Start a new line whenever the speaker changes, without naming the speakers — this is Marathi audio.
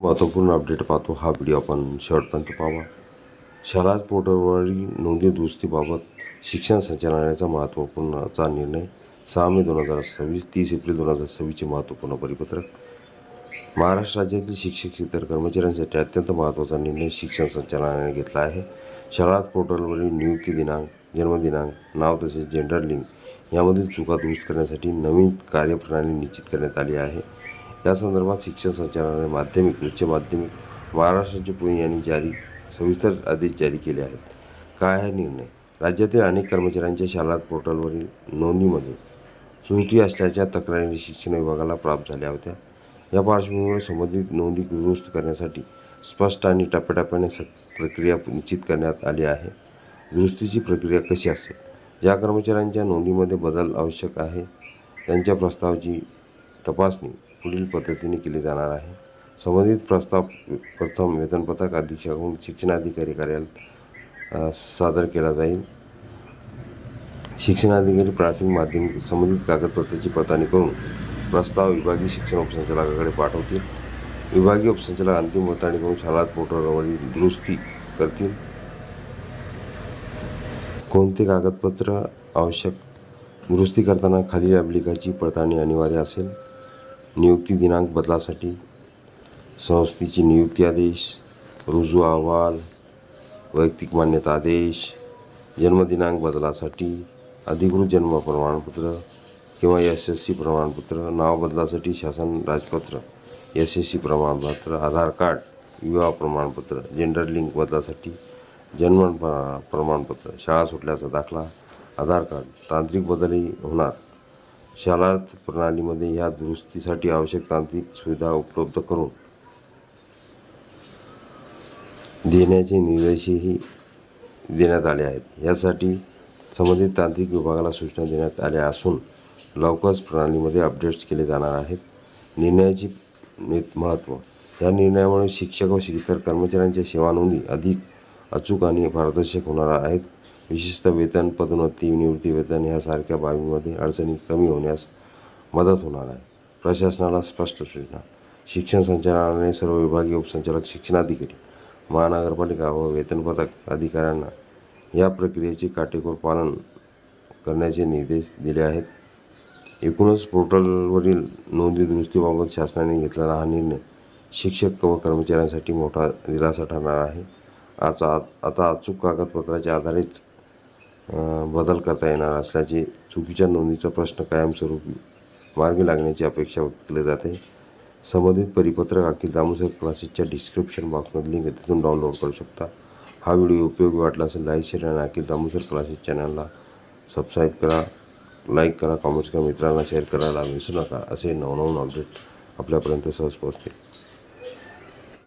महत्त्वपूर्ण अपडेट पाहतो. हा व्हिडिओ आपण शेवटपर्यंत पाहावा. शाळा पोर्टलवरील नोंदी दुरुस्तीबाबत शिक्षण संचालनालयाचा महत्त्वपूर्णचा निर्णय. 6 मे 2026, 30 एप्रिल 2026चे महत्त्वपूर्ण परिपत्रक. महाराष्ट्र राज्यातील शिक्षक इतर कर्मचाऱ्यांसाठी अत्यंत महत्त्वाचा निर्णय शिक्षण संचालनालयाने घेतला आहे. शाळा पोर्टलवरील नियुक्ती दिनांक, जन्मदिनांक, नाव तसेच जेंडर लिंक यामधील चुका दुरुस्त करण्यासाठी नवीन कार्यप्रणाली निश्चित करण्यात आली आहे. या संदर्भात शिक्षण संचालनालय माध्यमिक, उच्च माध्यमिक महाराष्ट्राचे पुणे यांनी सविस्तर आदेश जारी केले आहेत. काय आहे निर्णय? राज्यातील अनेक कर्मचाऱ्यांच्या शाळा पोर्टलवरील नोंदीमध्ये त्रुटी असल्याच्या तक्रारी शिक्षण विभागाला प्राप्त झाल्या होत्या. या पार्श्वभूमीवर संबंधित नोंदी दुरुस्त करण्यासाठी स्पष्ट आणि टप्प्याटप्प्याने प्रक्रिया निश्चित करण्यात आली आहे. दुरुस्तीची प्रक्रिया कशी असेल? ज्या कर्मचाऱ्यांच्या नोंदीमध्ये बदल आवश्यक आहे त्यांच्या प्रस्तावाची तपासणी पुढील पद्धतीने केली जाणार आहे. संबंधित प्रस्ताव प्रथम वेतनपथक अधीक्षकाकडून शिक्षणाधिकारी कार्यालयात सादर केला जाईल. शिक्षणाधिकारी प्राथमिक माध्यमिक संबंधित कागदपत्राची पडताळणी करून प्रस्ताव विभागीय शिक्षण उपसंचालकाकडे पाठवतील. विभागीय उपसंचालक अंतिम पडताळणी करून शाळा पोर्टलवरील दुरुस्ती करतील. कोणते कागदपत्र आवश्यक? दुरुस्ती करताना खालील अभिलेखाची पडताळणी अनिवार्य असेल. नियुक्ती दिनांक बदलासाठी संस्थेची नियुक्ती आदेश, रुजू अहवाल, वैयक्तिक मान्यता आदेश, जन्मदिनांक बदलासाठी अधिकृत जन्म प्रमाणपत्र किंवा SSC प्रमाणपत्र, नाव बदलासाठी शासन राजपत्र, SSC प्रमाणपत्र, आधार कार्ड, विवाह प्रमाणपत्र, जेंडर लिंक बदलासाठी जन्म प्रमाणपत्र, शाळा सुटल्याचा दाखला, आधार कार्ड. तांत्रिक बदलही होणार. शाळा प्रणालीमध्ये ह्या दुरुस्तीसाठी आवश्यक तांत्रिक सुविधा उपलब्ध करून देण्याचे निर्देशही देण्यात आले आहेत. यासाठी संबंधित तांत्रिक विभागाला सूचना देण्यात आल्या असून लवकरच प्रणालीमध्ये अपडेट्स केले जाणार आहेत. निर्णयाची महत्त्व. या निर्णयामुळे शिक्षक व इतर कर्मचाऱ्यांच्या सेवा नोंदी अधिक अचूक आणि पारदर्शक होणार आहेत. विशेषतः वेतन, पदोन्नती, निवृत्ती वेतन यासारख्या बाबींमध्ये अडचणी कमी होण्यास मदत होणार आहे. प्रशासनाला स्पष्ट सूचना. शिक्षण संचालनालयाने सर्व विभागीय उपसंचालक, शिक्षणाधिकारी, महानगरपालिका व वेतनपथक अधिकाऱ्यांना या प्रक्रियेचे काटेकोर पालन करण्याचे निर्देश दिले आहेत. एकूणच पोर्टलवरील नोंदी दुरुस्तीबाबत शासनाने घेतलेला हा निर्णय शिक्षक व कर्मचाऱ्यांसाठी मोठा दिलासा ठरणार आहे. आता अचूक कागदपत्राच्या आधारेच बदल करता येणार असल्याचे चुकीच्या नोंदीचा प्रश्न कायमस्वरूपी मार्गी लागण्याची अपेक्षा व्यक्त केली जाते. संबंधित परिपत्रक अखिल दामोदर क्लासेसच्या डिस्क्रिप्शन बॉक्समध्ये लिंक तिथून डाउनलोड करू शकता. हा व्हिडिओ उपयोगी वाटला असेल लाईक, शेअर आणि अखिल दामोदर क्लासेस चॅनलला सबस्क्राईब करा, लाईक करा, कमेंट्स करा, मित्रांना शेअर करायला विसरू नका. असे नवनवीन अपडेट आपल्यापर्यंत सहज पोहोचतील.